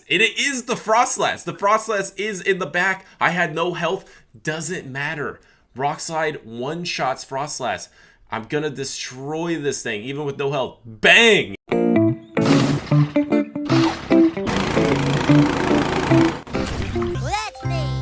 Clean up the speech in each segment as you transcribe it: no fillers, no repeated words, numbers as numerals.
It is the Frostlass. The Frostlass is in the back. I had no health. Doesn't matter. Rockslide one-shots Frostlass. I'm gonna destroy this thing, even with no health. Bang! That's me.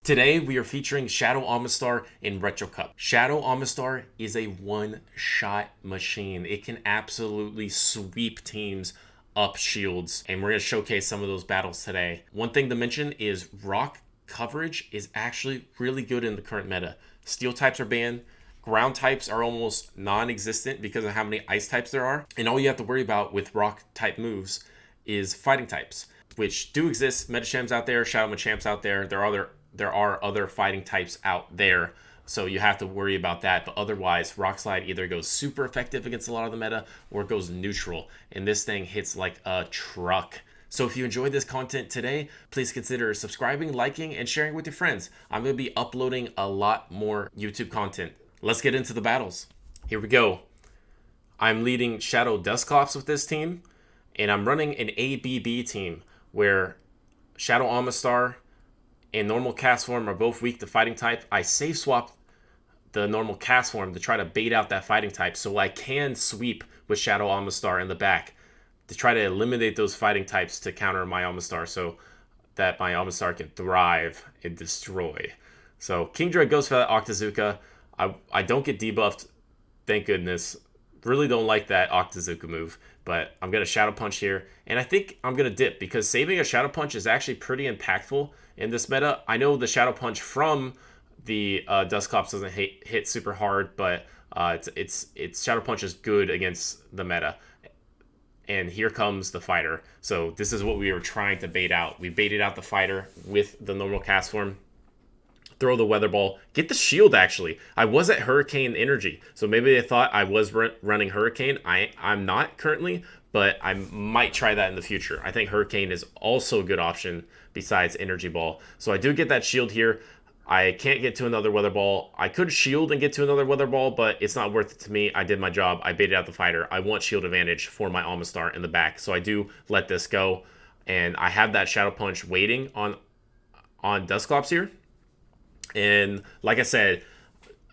Today, we are featuring Shadow Omastar in Retro Cup. Shadow Omastar is a one-shot machine. It can absolutely sweep teams up shields, and we're going to showcase some of those battles today. One thing to mention is rock coverage is actually really good in the current meta. Steel types are banned. Ground types are almost non-existent because of how many ice types there are. And all you have to worry about with rock type moves is fighting types, which do exist. Metachamps out there, Shadow Machamps out there. There are other fighting types out there, so you have to worry about that. But otherwise, Rock Slide either goes super effective against a lot of the meta or it goes neutral, and this thing hits like a truck. So if you enjoyed this content today, please consider subscribing, liking, and sharing with your friends. I'm going to be uploading a lot more YouTube content. Let's get into the battles. Here we go. I'm leading Shadow Dusclops with this team, and I'm running an ABB team where Shadow Omastar and normal Castform are both weak to fighting type. I safe swap the normal Castform to try to bait out that fighting type so I can sweep with Shadow Omastar in the back to try to eliminate those fighting types to counter my Omastar so that my Omastar can thrive and destroy. So Kingdra goes for that Octazooka. I don't get debuffed, thank goodness. Really don't like that Octazooka move, but I'm going to Shadow Punch here, and I think I'm going to dip because saving a Shadow Punch is actually pretty impactful in this meta. I know the Shadow Punch from the Dusclops doesn't hit super hard, but it's Shadow Punch is good against the meta. And here comes the fighter. So this is what we were trying to bait out. We baited out the fighter with the normal cast form. Throw the weather ball, get the shield. Actually, I was at Hurricane Energy, so maybe they thought I was running Hurricane. I'm not currently, but I might try that in the future. I think Hurricane is also a good option besides Energy Ball. So I do get that shield here. I can't get to another weather ball. I could shield and get to another weather ball, but it's not worth it to me. I did my job. I baited out the fighter. I want shield advantage for my Omastar in the back, so I do let this go, and I have that Shadow Punch waiting on Dusclops here. And like I said,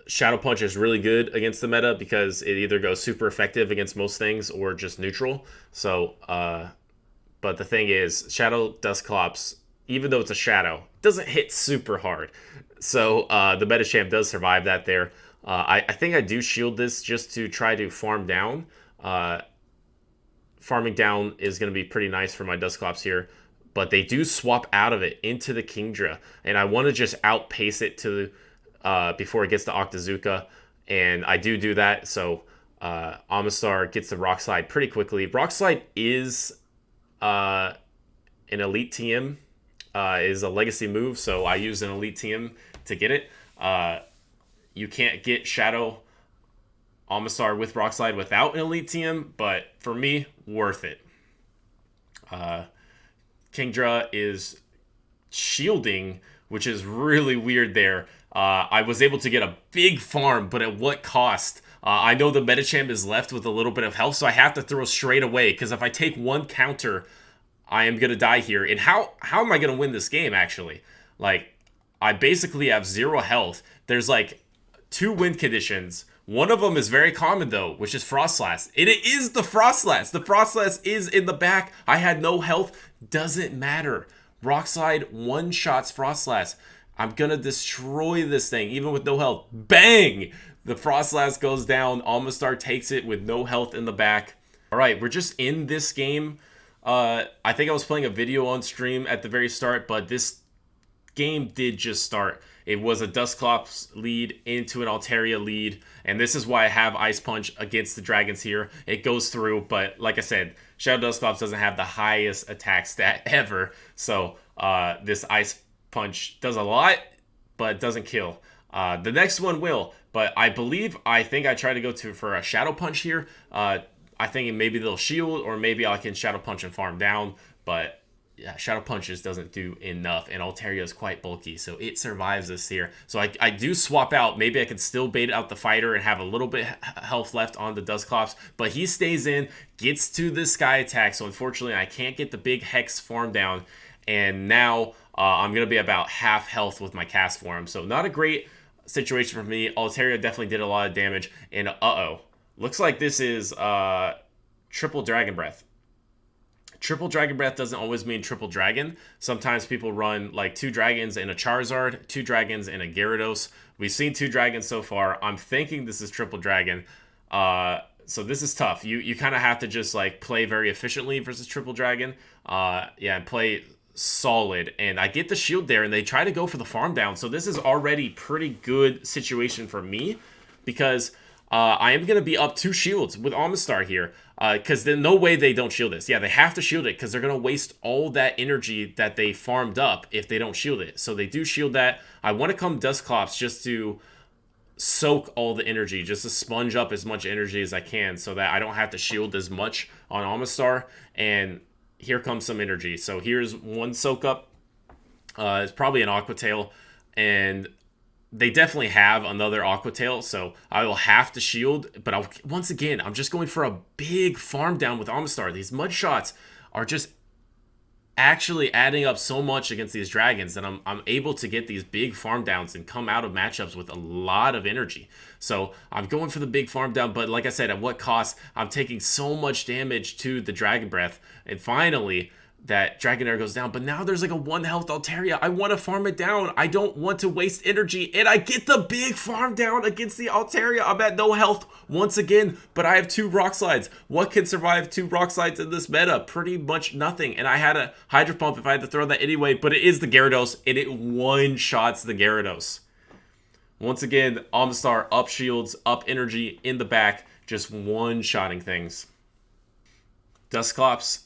Shadow Punch is really good against the meta because it either goes super effective against most things or just neutral. So, but the thing is, Shadow Dusclops, even though it's a Shadow, doesn't hit super hard. So the Metachamp does survive that there. I think I do shield this just to try to farm down. Farming down is going to be pretty nice for my Dusclops here. But they do swap out of it into the Kingdra, and I want to just outpace it to before it gets to Octazooka, and I do that. So Omastar gets the Rock Slide pretty quickly. Rock Slide is an elite TM, is a legacy move, so I use an elite TM to get it. You can't get Shadow Omastar with Rock Slide without an elite TM, but for me, worth it. Kingdra is shielding, which is really weird there. I was able to get a big farm, but at what cost? I know the Metachamp is left with a little bit of health, so I have to throw straight away, because if I take one counter, I am going to die here. And how am I going to win this game, actually? Like, I basically have 0 health. There's, like, 2 win conditions. One of them is very common, though, which is Frostlass. It is the Frostlass. The Frostlass is in the back. I had no health. Doesn't matter. Rockslide one-shots Frostlass. I'm going to destroy this thing, even with no health. Bang! The Frostlass goes down. Omastar takes it with no health in the back. All right, we're just in this game. I think I was playing a video on stream at the very start, but this game did just start. It was a Dusclops lead into an Altaria lead, and this is why I have Ice Punch against the Dragons here. It goes through, but like I said, Shadow Dusclops doesn't have the highest attack stat ever, so this Ice Punch does a lot, but doesn't kill. The next one will, but I think I try to go for a Shadow Punch here. I think maybe they'll shield, or maybe I can Shadow Punch and farm down, but yeah, Shadow Punches doesn't do enough, and Altaria is quite bulky, so it survives this here. So I do swap out. Maybe I can still bait out the fighter and have a little bit health left on the Dusclops, but he stays in, gets to the Sky Attack, so unfortunately I can't get the big Hex farm down, and now I'm going to be about half health with my Castform, so not a great situation for me. Altaria definitely did a lot of damage, and uh-oh. Looks like this is triple Dragon Breath. Triple Dragon Breath doesn't always mean triple dragon. Sometimes people run like 2 dragons and a Charizard, 2 dragons and a Gyarados. We've seen 2 dragons so far. I'm thinking this is triple dragon. So this is tough. You kind of have to just like play very efficiently versus triple dragon. Yeah, and play solid. And I get the shield there, and they try to go for the farm down. So this is already pretty good situation for me, because I am going to be up 2 shields with Omastar here, because there's no way they don't shield this. Yeah, they have to shield it, because they're going to waste all that energy that they farmed up if they don't shield it. So they do shield that. I want to come Dusclops just to soak all the energy, just to sponge up as much energy as I can, so that I don't have to shield as much on Omastar. And here comes some energy. So here's one soak up. It's probably an Aqua Tail, and they definitely have another Aqua Tail, so I will have to shield. But once again, I'm just going for a big farm down with Omastar. These mud shots are just actually adding up so much against these dragons that I'm able to get these big farm downs and come out of matchups with a lot of energy. So I'm going for the big farm down, but like I said, at what cost? I'm taking so much damage to the Dragon Breath, and finally that Dragonair goes down, but now there's like a 1 health Altaria. I want to farm it down. I don't want to waste energy, and I get the big farm down against the Altaria. I'm at no health once again, but I have 2 Rock Slides. What can survive 2 Rock Slides in this meta? Pretty much nothing, and I had a Hydro Pump if I had to throw that anyway, but it is the Gyarados, and it one-shots the Gyarados. Once again, Omastar up shields, up energy in the back, just one-shotting things. Dusclops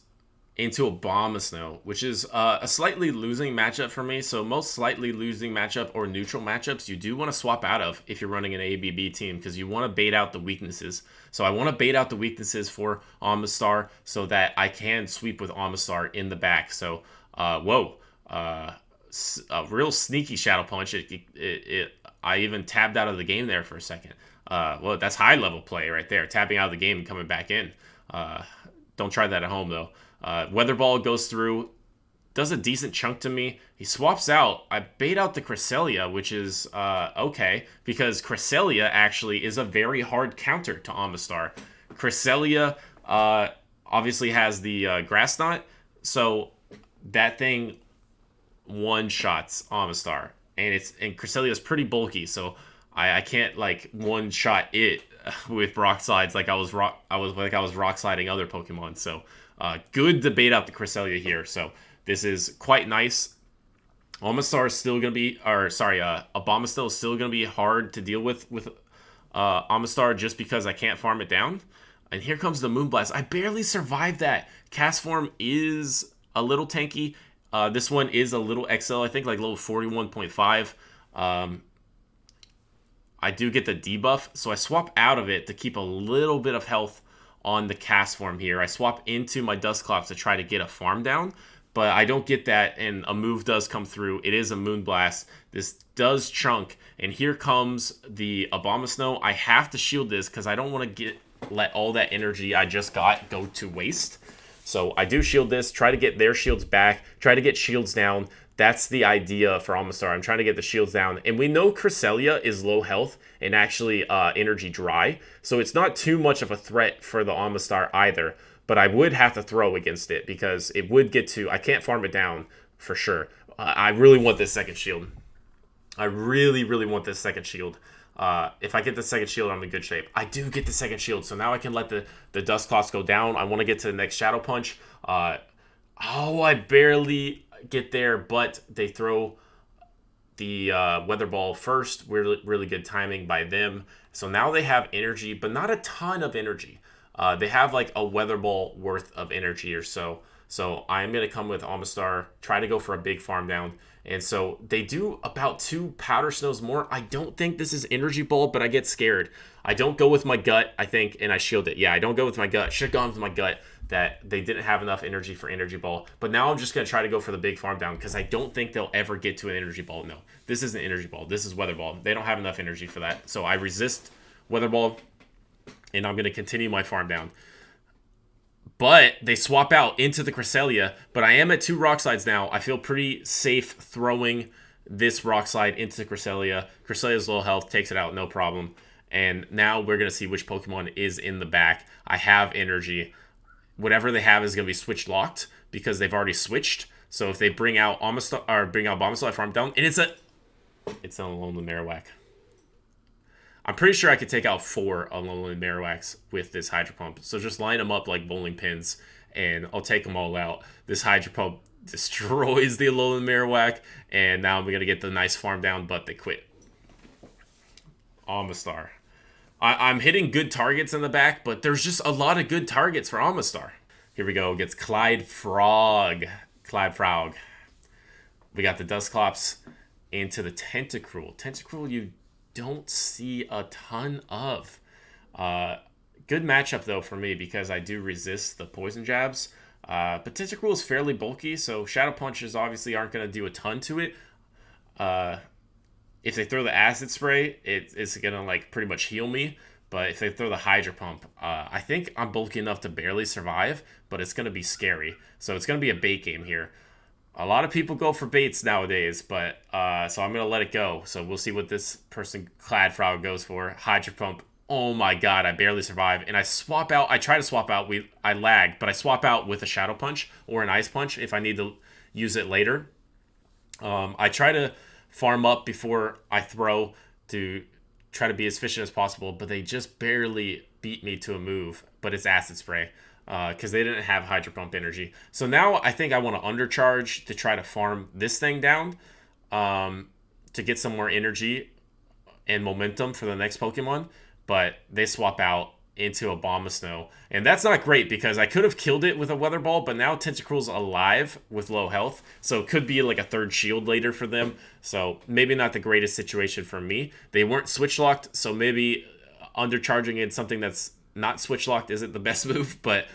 into Abomasnow, which is a slightly losing matchup for me. So most slightly losing matchup or neutral matchups you do want to swap out of if you're running an ABB team, because you want to bait out the weaknesses. So I want to bait out the weaknesses for Omastar so that I can sweep with Omastar in the back. So, whoa. A real sneaky Shadow Punch. I even tabbed out of the game there for a second. Well, that's high level play right there. Tapping out of the game and coming back in. Don't try that at home, though. Weather Ball goes through, does a decent chunk to me. He swaps out. I bait out the Cresselia, which is okay, because Cresselia actually is a very hard counter to Omastar. Cresselia obviously has the Grass Knot, so that thing one-shots Omastar. And Cresselia is pretty bulky, so I can't like one-shot it with Rock Slides like I was rock sliding other Pokemon. So good to bait out the Cresselia here. So this is quite nice. Omastar is still gonna be, Abomasnow is still gonna be hard to deal with Omastar, just because I can't farm it down. And here comes the Moonblast. I barely survived that. Castform is a little tanky. This one is a little XL, I think, like level 41.5. I do get the debuff, so I swap out of it to keep a little bit of health on the Castform here. I swap into my Dusclops to try to get a farm down, but I don't get that, and a move does come through. It is a Moonblast. This does chunk, and here comes the Abomasnow. I have to shield this because I don't want to let all that energy I just got go to waste. So I do shield this, try to get their shields back, try to get shields down. That's the idea for Omastar. I'm trying to get the shields down. And we know Cresselia is low health and actually energy dry. So it's not too much of a threat for the Omastar either. But I would have to throw against it because it would get to... I can't farm it down for sure. I really want this second shield. I really, really want this second shield. If I get the second shield, I'm in good shape. I do get the second shield, so now I can let the Dusclops go down. I want to get to the next Shadow Punch. I barely get there, but they throw the Weather Ball first. Really, really good timing by them. So now they have energy, but not a ton of energy. They have like a Weather Ball worth of energy or so. So I'm going to come with Omastar, try to go for a big farm down. And so they do about 2 Powder Snows more. I don't think this is Energy Ball, but I get scared. I don't go with my gut, I think, and I shield it. Yeah, I don't go with my gut. Should have gone with my gut that they didn't have enough energy for Energy Ball. But now I'm just going to try to go for the big farm down because I don't think they'll ever get to an Energy Ball. No, this isn't Energy Ball. This is Weather Ball. They don't have enough energy for that. So I resist Weather Ball, and I'm going to continue my farm down. But they swap out into the Cresselia. But I am at 2 rock slides now. I feel pretty safe throwing this rock slide into the Cresselia. Cresselia's low health, takes it out, no problem. And now we're going to see which Pokemon is in the back. I have energy. Whatever they have is going to be switch locked because they've already switched. So if they bring out Omastar or bring out Bombastar, I farm down. And it's a Lonely Marowak. I'm pretty sure I could take out 4 Alolan Marowaks with this Hydro Pump. So just line them up like bowling pins, and I'll take them all out. This Hydro Pump destroys the Alolan Marowak, and now I'm going to get the nice farm down, but they quit. Omastar. I'm hitting good targets in the back, but there's just a lot of good targets for Omastar. Here we go. Gets Clyde Frog. We got the Dusclops into the Tentacruel. Tentacruel, you don't see a ton of. Good matchup though for me because I do resist the poison jabs. But Tentacruel is fairly bulky, so Shadow Punches obviously aren't going to do a ton to it. If they throw the Acid Spray, it's going to like pretty much heal me. But if they throw the Hydro Pump, I think I'm bulky enough to barely survive, but it's going to be scary. So it's going to be a bait game here. A lot of people go for baits nowadays, but so I'm going to let it go. So we'll see what this person, Clad Frog, goes for. Hydro Pump. Oh my god, I barely survive. And I swap out. I try to swap out. I lag, but I swap out with a Shadow Punch or an Ice Punch if I need to use it later. I try to farm up before I throw to try to be as efficient as possible, but they just barely beat me to a move. But it's Acid Spray. Because they didn't have Hydro Pump energy. So now I think I want to undercharge to try to farm this thing down to get some more energy and momentum for the next Pokemon. But they swap out into a Abomasnow. And that's not great because I could have killed it with a Weather Ball, but now Tentacruel's alive with low health. So it could be like a 3rd shield later for them. So maybe not the greatest situation for me. They weren't switch locked, so maybe undercharging in something that's not switch locked isn't the best move, but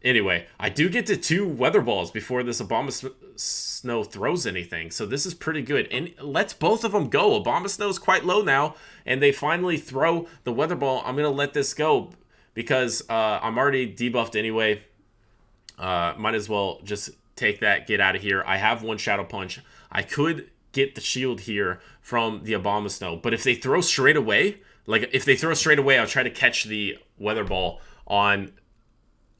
anyway, I do get to 2 Weather Balls before this Abomasnow throws anything, so this is pretty good, and lets both of them go. Abomasnow's quite low now, and they finally throw the Weather Ball. I'm going to let this go because I'm already debuffed anyway. Might as well just take that, get out of here. I have 1 Shadow Punch. I could get the shield here from the Abomasnow, but if they throw straight away, I'll try to catch the Weather Ball on.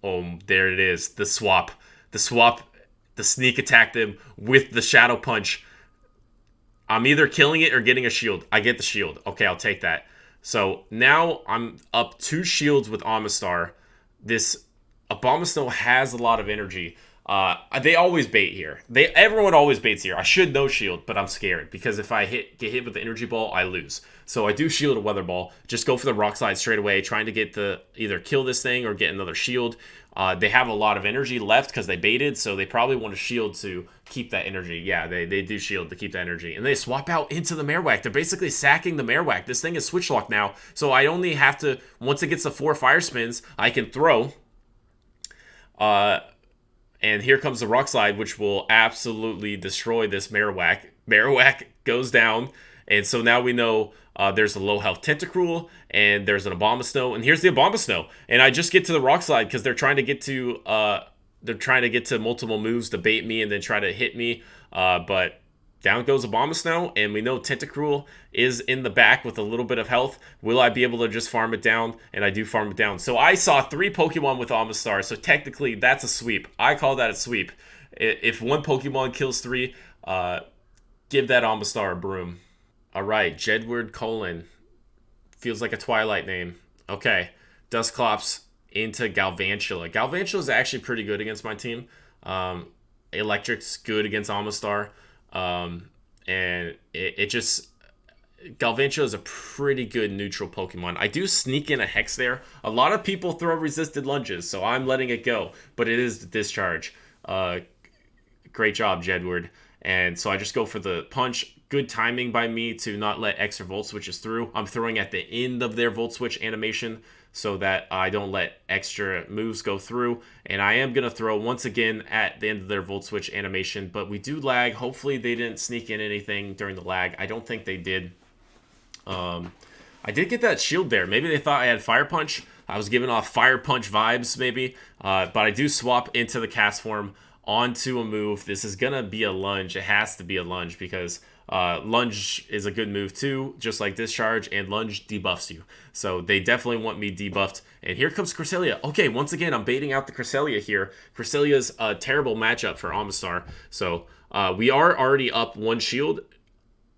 Oh, there it is. The swap. The sneak attack them with the Shadow Punch. I'm either killing it or getting a shield. I get the shield. Okay, I'll take that. So now I'm up 2 shields with Omastar. This Abomasnow has a lot of energy. They always bait here. Everyone always baits here. I should no shield, but I'm scared because if I get hit with the Energy Ball, I lose. So I do shield a Weather Ball. Just go for the Rock Slide straight away, trying to get either kill this thing or get another shield. They have a lot of energy left because they baited, so they probably want to shield to keep that energy. Yeah, they do shield to keep that energy. And they swap out into the Marowak. They're basically sacking the Marowak. This thing is switch locked now, so I only have to, once it gets the 4 Fire Spins, I can throw. And here comes the Rock Slide, which will absolutely destroy this Marowak. Marowak goes down, and so now we know there's a low health Tentacruel, and there's an Abomasnow, and here's the Abomasnow. And I just get to the Rock Slide because they're trying to get to multiple moves to bait me and then try to hit me. But down goes Abomasnow, and we know Tentacruel is in the back with a little bit of health. Will I be able to just farm it down? And I do farm it down. So I saw 3 Pokemon with Omastar, so technically that's a sweep. I call that a sweep. If 1 Pokemon kills 3, give that Omastar a broom. All right, Jedward Colon. Feels like a Twilight name. Okay, Dusclops into Galvantula. Galvantula is actually pretty good against my team. Electric's good against Omastar. And it just Galvantula is a pretty good neutral Pokemon. I do sneak in a Hex there. A lot of people throw resisted lunges, so I'm letting it go. But it is the discharge. Great job, Jedward. And so I just go for the punch. Good timing by me to not let extra Volt Switches through. I'm throwing at the end of their Volt Switch animation so that I don't let extra moves go through. And I am going to throw once again at the end of their Volt Switch animation. But we do lag. Hopefully they didn't sneak in anything during the lag. I don't think they did. I did get that shield there. Maybe they thought I had Fire Punch. I was giving off Fire Punch vibes, maybe. But I do swap into the Castform onto a move. This is going to be a lunge. It has to be a lunge because lunge is a good move too, just like discharge, and lunge debuffs you. So they definitely want me debuffed. And here comes Cresselia. Okay, once again, I'm baiting out the Cresselia here. Cresselia's a terrible matchup for Omastar. So we are already up 1 shield,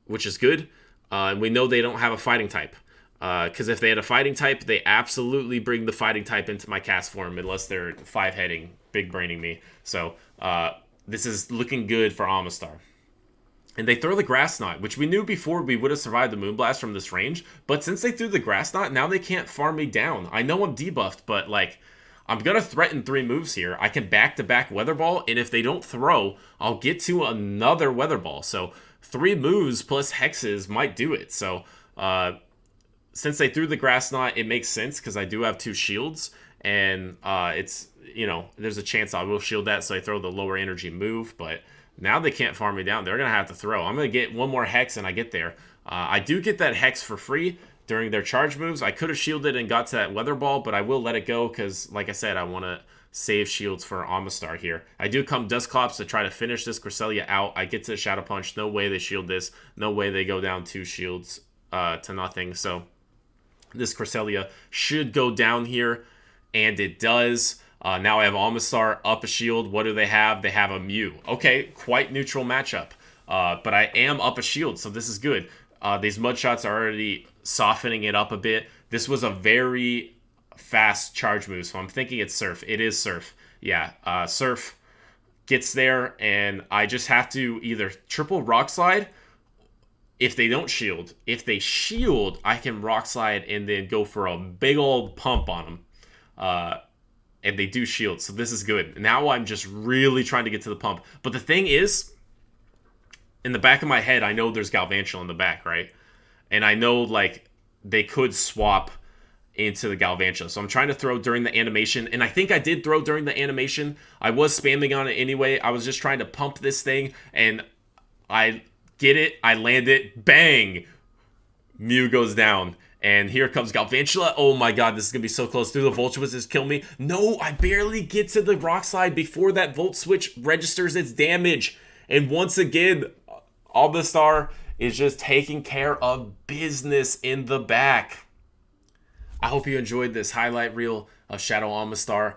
which is good. And we know they don't have a fighting type. Because if they had a fighting type, they absolutely bring the fighting type into my Castform unless they're 5-heading, big braining me. So this is looking good for Omastar. And they throw the Grass Knot, which we knew before we would have survived the Moonblast from this range. But since they threw the Grass Knot, now they can't farm me down. I know I'm debuffed, but like, I'm going to threaten 3 moves here. I can back-to-back Weather Ball, and if they don't throw, I'll get to another Weather Ball. So 3 moves plus Hexes might do it. So since they threw the Grass Knot, it makes sense because I do have 2 shields. And it's, you know, there's a chance I will shield that, so I throw the lower energy move. But now they can't farm me down. They're going to have to throw. I'm going to get 1 more Hex and I get there. I do get that Hex for free during their charge moves. I could have shielded and got to that Weather Ball, but I will let it go because, like I said, I want to save shields for Omastar here. I do come Dusclops to try to finish this Cresselia out. I get to the Shadow Punch. No way they shield this. No way they go down 2 shields to nothing. So this Cresselia should go down here, and it does. Now I have Omastar up a shield. What do they have? They have a Mew. Okay, quite neutral matchup. But I am up a shield, so this is good. These mud shots are already softening it up a bit. This was a very fast charge move, so I'm thinking it's Surf. It is Surf. Yeah, Surf gets there, and I just have to either triple Rock Slide if they don't shield. If they shield, I can Rock Slide and then go for a big old pump on them. And they do shield, so this is good. Now I'm just really trying to get to the pump. But the thing is, in the back of my head, I know there's Galvantula in the back, right? And I know, like, they could swap into the Galvantula. So I'm trying to throw during the animation, and I think I did throw during the animation. I was spamming on it anyway. I was just trying to pump this thing, and I get it. I land it. Bang! Mew goes down. And here comes Galvantula. Oh my god, this is going to be so close. Do the Volt Switches kill me? No, I barely get to the Rock Slide before that Volt Switch registers its damage. And once again, Omastar is just taking care of business in the back. I hope you enjoyed this highlight reel of Shadow Omastar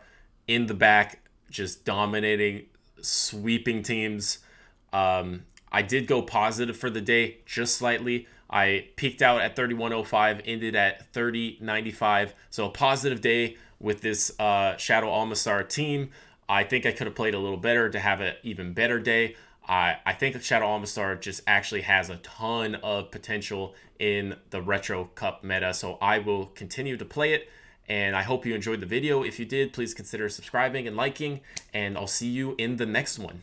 in the back, just dominating, sweeping teams. I did go positive for the day, just slightly. I peaked out at 31.05, ended at 30.95. So a positive day with this Shadow Omastar team. I think I could have played a little better to have an even better day. I think Shadow Omastar just actually has a ton of potential in the Retro Cup meta. So I will continue to play it. And I hope you enjoyed the video. If you did, please consider subscribing and liking. And I'll see you in the next one.